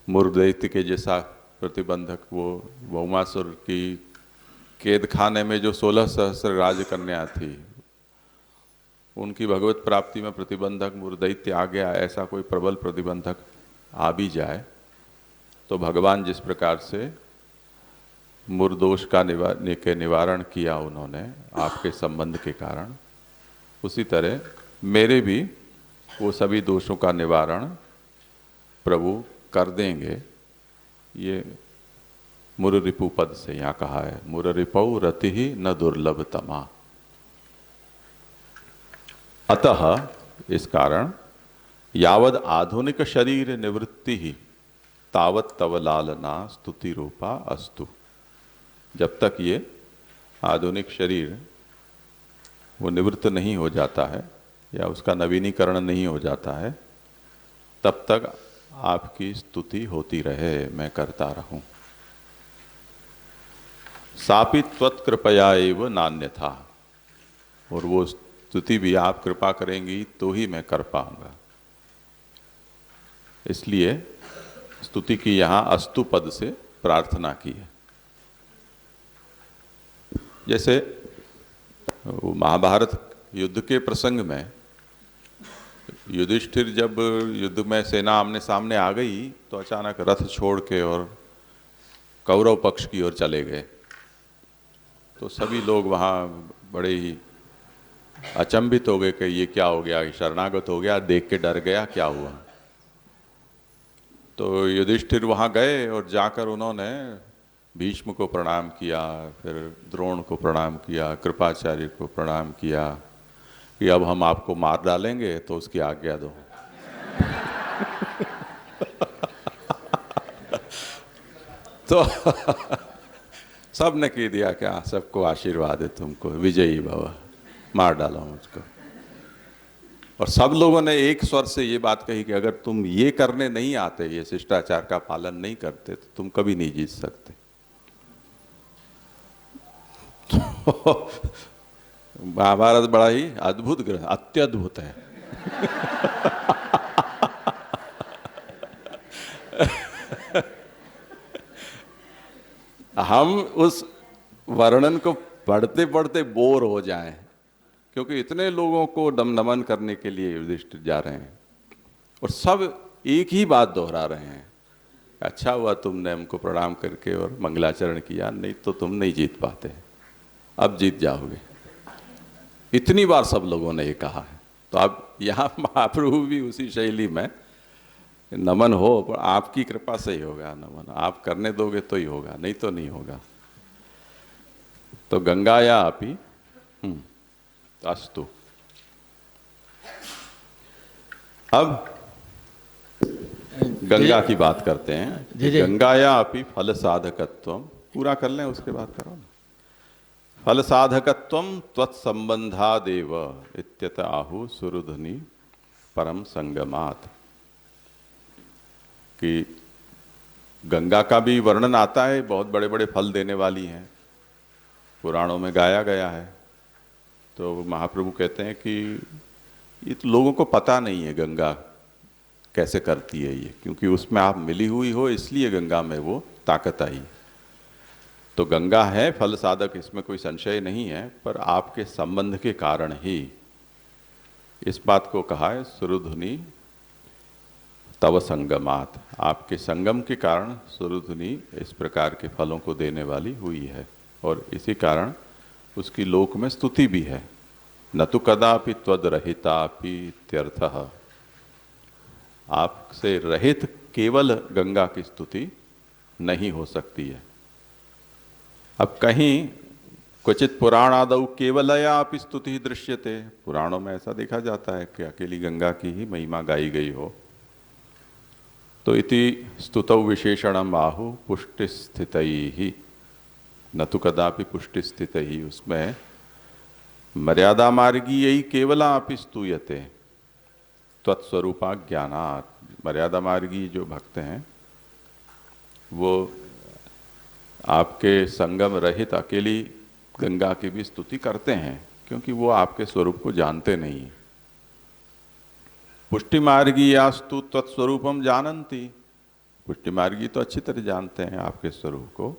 मुरदैत्य के जैसा प्रतिबंधक, वो भौमासुर की कैद खाने में जो 16 सहस्र राजकन्या थी, उनकी भगवत प्राप्ति में प्रतिबंधक मुरदैत्य आ गया, ऐसा कोई प्रबल प्रतिबंधक आ भी जाए तो भगवान जिस प्रकार से मुरदोष का निवारण किया उन्होंने आपके संबंध के कारण, उसी तरह मेरे भी वो सभी दोषों का निवारण प्रभु कर देंगे, ये मुररिपु पद से यहाँ कहा है। मुररिपौ रति ही न दुर्लभतमा। अतः इस कारण यावद आधुनिक शरीर निवृत्ति ही तावत तव लालना स्तुति रूपा अस्तु। जब तक ये आधुनिक शरीर वो निवृत्त नहीं हो जाता है या उसका नवीनीकरण नहीं हो जाता है, तब तक आपकी स्तुति होती रहे, मैं करता रहूं। सापि त्वत्कृपया एव नान्यथा, और वो स्तुति भी आप कृपा करेंगी तो ही मैं कर पाऊंगा। इसलिए स्तुति की यहाँ अस्तु पद से प्रार्थना की है। जैसे महाभारत युद्ध के प्रसंग में युधिष्ठिर जब युद्ध में सेना आमने सामने आ गई तो अचानक रथ छोड़ के और कौरव पक्ष की ओर चले गए। तो सभी लोग वहाँ बड़े ही अचंभित हो गए कि ये क्या हो गया, शरणागत हो गया, देख के डर गया, क्या हुआ। तो युधिष्ठिर वहाँ गए और जाकर उन्होंने भीष्म को प्रणाम किया, फिर द्रोण को प्रणाम किया, कृपाचार्य को प्रणाम किया कि अब हम आपको मार डालेंगे तो उसकी आज्ञा दो। तो सब ने कह दिया क्या, सबको आशीर्वाद है तुमको, विजयी भव, मार डालो मुझको। और सब लोगों ने एक स्वर से ये बात कही कि अगर तुम ये करने नहीं आते, ये शिष्टाचार का पालन नहीं करते, तो तुम कभी नहीं जीत सकते। महाभारत बड़ा ही अद्भुत ग्रंथ, अत्यद्भुत है। हम उस वर्णन को पढ़ते पढ़ते बोर हो जाएं, क्योंकि इतने लोगों को नमन करने के लिए युधिष्ठिर जा रहे हैं और सब एक ही बात दोहरा रहे हैं, अच्छा हुआ तुमने हमको प्रणाम करके और मंगलाचरण किया, नहीं तो तुम नहीं जीत पाते, अब जीत जाओगे। इतनी बार सब लोगों ने ये कहा है। तो अब यहाँ महाप्रभु भी उसी शैली में नमन हो, पर आपकी कृपा से ही होगा नमन, आप करने दोगे तो ही होगा, नहीं तो नहीं होगा। तो गंगाया अपि अस्तु। अब गंगा की बात करते हैं। गंगाया अपि फल साधकत्वम, पूरा कर लें उसके बाद करो ना। फल साधकत्वम त्वत्संबंधादेव इत्यत आहु सुरुधनि परम संगमात। कि गंगा का भी वर्णन आता है, बहुत बड़े बड़े फल देने वाली हैं, पुराणों में गाया गया है। तो महाप्रभु कहते हैं कि ये तो लोगों को पता नहीं है गंगा कैसे करती है ये, क्योंकि उसमें आप मिली हुई हो, इसलिए गंगा में वो ताकत आई। तो गंगा है फल साधक, इसमें कोई संशय नहीं है, पर आपके संबंध के कारण ही इस बात को कहा है सुरुधुनि तव संगमात। आपके संगम के कारण सुरुधुनि इस प्रकार के फलों को देने वाली हुई है, और इसी कारण उसकी लोक में स्तुति भी है। न तो कदापि त्वद रहितापि इत्यर्थः। आपसे रहित केवल गंगा की स्तुति नहीं हो सकती है। अब कहीं क्वचित पुराणादौ केवलया अपि स्तुति दृश्यते, पुराणों में ऐसा देखा जाता है कि अकेली गंगा की ही महिमा गाई गई हो। तो इति स्तुतौ विशेषणम आहु पुष्टि स्थितैहि, न तो कदापि पुष्टि स्थितैहि। उसमें मर्यादा मार्गी यही केवला अपि स्तूयते त्वत्स्वरूपा ज्ञानात्। मर्यादा मार्गी जो भक्त हैं वो आपके संगम रहित अकेली गंगा की भी स्तुति करते हैं, क्योंकि वो आपके स्वरूप को जानते नहीं। पुष्टि मार्गी यास्तु तत्स्वरूपम जानन्ति। पुष्टि मार्गी तो अच्छी तरह जानते हैं आपके स्वरूप को।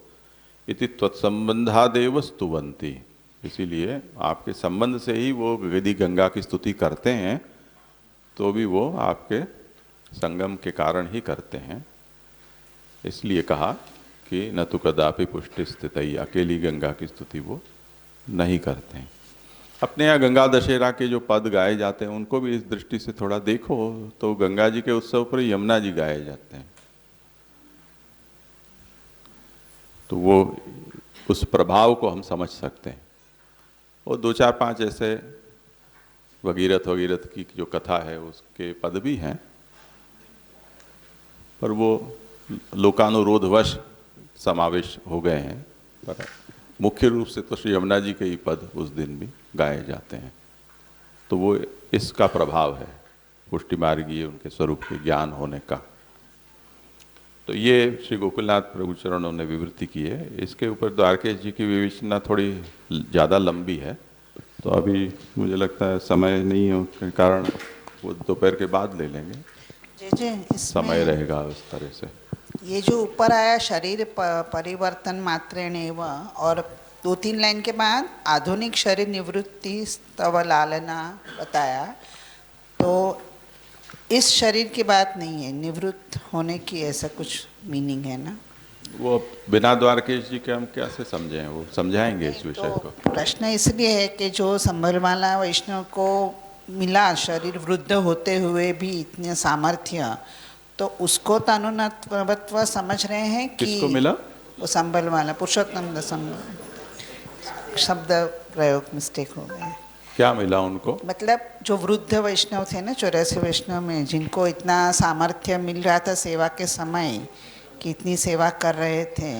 इति त्वत्संबंधादेव स्तुवन्ति, इसीलिए आपके संबंध से ही वो यदि गंगा की स्तुति करते हैं तो भी वो आपके संगम के कारण ही करते हैं। इसलिए कहा कि न तो कदापि पुष्टि स्थित ही, अकेली गंगा की स्तुति वो नहीं करते हैं। अपने यहाँ गंगा दशहरा के जो पद गाए जाते हैं उनको भी इस दृष्टि से थोड़ा देखो, तो गंगा जी के उत्सव पर यमुना जी गाए जाते हैं, तो वो उस प्रभाव को हम समझ सकते हैं। और 2-4-5 ऐसे भगीरथ वगीरथ की जो कथा है उसके पद भी हैं, पर वो लोकानुरोधवश समावेश हो गए हैं, पर मुख्य रूप से तो श्री यमुना जी के ही पद उस दिन भी गाए जाते हैं। तो वो इसका प्रभाव है, पुष्टि मार्गीय उनके स्वरूप के ज्ञान होने का। तो ये श्री गोकुलनाथ प्रभु चरणों ने विवृत्ति की है। इसके ऊपर द्वारकेश जी की विवेचना थोड़ी ज़्यादा लंबी है, तो अभी मुझे लगता है समय नहीं हो के कारण वो दोपहर के बाद ले लेंगे, समय रहेगा उस तरह से। ये जो ऊपर आया शरीर परिवर्तन मात्रेण एव, और 2-3 लाइन के बाद आधुनिक शरीर निवृत्ति स्तव लालना बताया, तो इस शरीर की बात नहीं है, निवृत्त होने की, ऐसा कुछ मीनिंग है ना? वो बिना द्वारकेश जी के हम कैसे समझें, वो समझाएंगे इस विषय को। प्रश्न इसलिए है कि जो संभलमाला वैष्णव को मिला शरीर वृद्ध होते हुए भी इतने सामर्थ्य, तो उसको तनुनत्वत्व समझ रहे हैं कि किसको मिला? वो संभलमाला पुरुषोत्तम शब्द प्रयोग मिस्टेक हो गया। क्या मिला उनको? मतलब जो वृद्ध वैष्णव थे ना, 84 वैष्णव में, जिनको इतना सामर्थ्य मिल रहा था सेवा के समय कि इतनी सेवा कर रहे थे,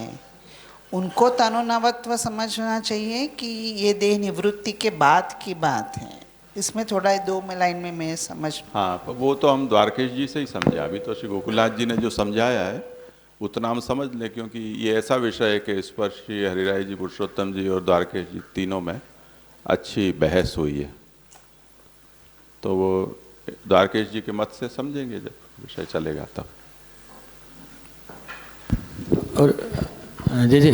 उनको तनुनवत्व समझना चाहिए कि ये देह निवृत्ति के बाद की बात है। इसमें थोड़ा 2 लाइन में मैं समझ। हाँ, पर वो तो हम द्वारकेश जी से ही समझे। अभी तो श्री गोकुलनाथ जी ने जो समझाया है उतना हम समझ लें, क्योंकि ये ऐसा विषय है कि इस पर श्री हरिराय जी, पुरुषोत्तम जी और द्वारकेश जी तीनों में अच्छी बहस हुई है। तो वो द्वारकेश जी के मत से समझेंगे जब विषय चलेगा तब। और जी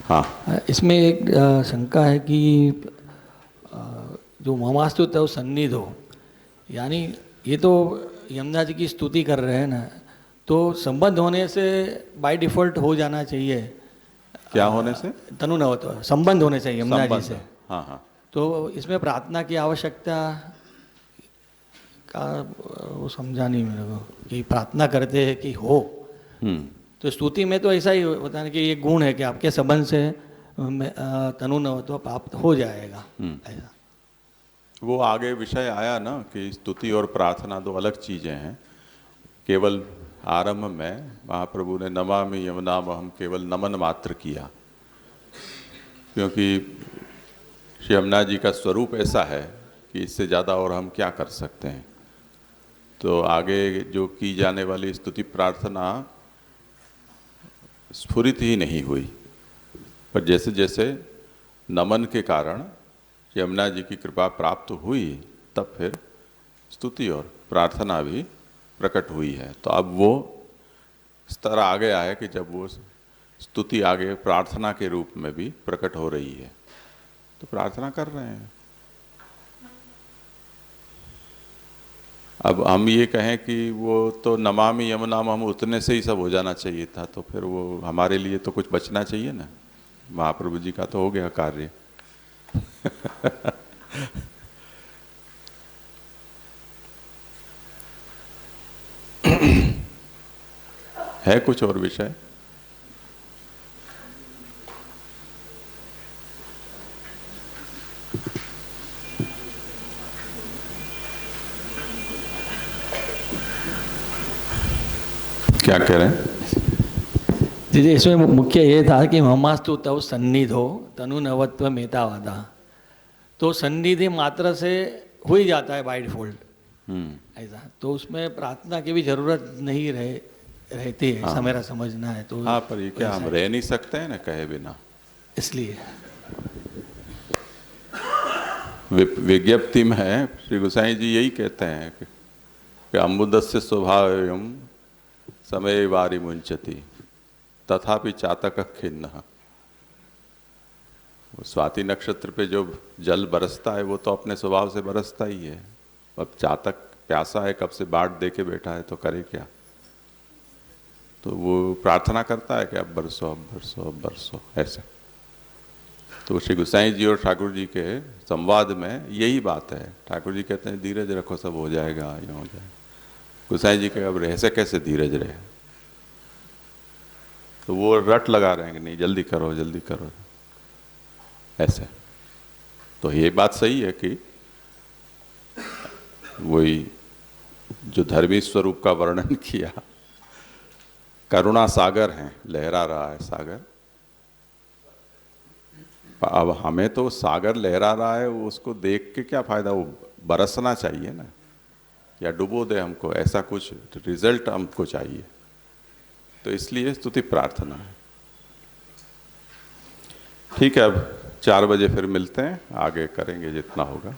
हाँ, इसमें एक शंका है कि जो ममास्तु तव सन्निधो, यानी ये तो यमुना जी की स्तुति कर रहे हैं ना, तो संबंध होने से बाय डिफ़ॉल्ट हो जाना चाहिए। क्या होने से? तनुनवत्व संबंध होने चाहिए यमुना जी से। हाँ हाँ, तो इसमें प्रार्थना की आवश्यकता का वो समझा नहीं मेरे को, कि प्रार्थना करते हैं कि हो। तो स्तुति में तो ऐसा ही होता है कि ये गुण है कि आपके संबंध से तनुनवत्व प्राप्त हो जाएगा, ऐसा। वो आगे विषय आया ना कि स्तुति और प्रार्थना 2 अलग चीज़ें हैं। केवल आरंभ में महाप्रभु ने नमामि यमुनामहम केवल नमन मात्र किया, क्योंकि श्री यमुना जी का स्वरूप ऐसा है कि इससे ज़्यादा और हम क्या कर सकते हैं। तो आगे जो की जाने वाली स्तुति प्रार्थना स्फुरित ही नहीं हुई, पर जैसे जैसे नमन के कारण यमुना जी की कृपा प्राप्त हुई, तब फिर स्तुति और प्रार्थना भी प्रकट हुई है। तो अब वो स्तर आ गया है कि जब वो स्तुति आगे प्रार्थना के रूप में भी प्रकट हो रही है, तो प्रार्थना कर रहे हैं। अब हम ये कहें कि वो तो नमामि यमुनामहम उतने से ही सब हो जाना चाहिए था, तो फिर वो हमारे लिए तो कुछ बचना चाहिए ना। महाप्रभु जी का तो हो गया कार्य। है कुछ और विषय? क्या कह रहे हैं? जी, इसमें मुख्य ये था कि ममास्तु तव सन्निधो तनुनवत्व मेतावादा, तो सन्निधि मात्र से हो ही जाता है बाय डिफॉल्ट, ऐसा। तो उसमें प्रार्थना की भी जरूरत नहीं रहती है। हाँ। मेरा समझना है तो। हाँ, पर ये क्या हम रह नहीं सकते हैं ना कहे बिना, इसलिए विज्ञप्ति में श्री गोसाई जी यही कहते हैं कि अम्बुदस्य स्वभावयं समय वारी मुंचति तथापि चातक खिन्न। स्वाति नक्षत्र पे जो जल बरसता है वो तो अपने स्वभाव से बरसता ही है। अब चातक प्यासा है, कब से बाट दे के बैठा है, तो करे क्या? तो वो प्रार्थना करता है कि अब बरसो, अब बरसो, अब बरसो, ऐसे। तो श्री गोसाई जी और ठाकुर जी के संवाद में यही बात है। ठाकुर जी कहते हैं धीरज रखो, सब हो जाएगा, यूँ हो जाएगा। गोसाई जी के अब ऐसे कैसे धीरज रहे, तो वो रट लगा रहे हैं कि नहीं जल्दी करो जल्दी करो ऐसे। तो ये बात सही है कि वही जो धर्मी स्वरूप का वर्णन किया, करुणा सागर है, लहरा रहा है सागर। अब हमें तो सागर लहरा रहा है, उसको देख के क्या फायदा, वो बरसना चाहिए ना, या डुबो दे हमको, ऐसा कुछ रिजल्ट हमको चाहिए। तो इसलिए स्तुति प्रार्थना है। ठीक है, अब 4 बजे फिर मिलते हैं, आगे करेंगे जितना होगा।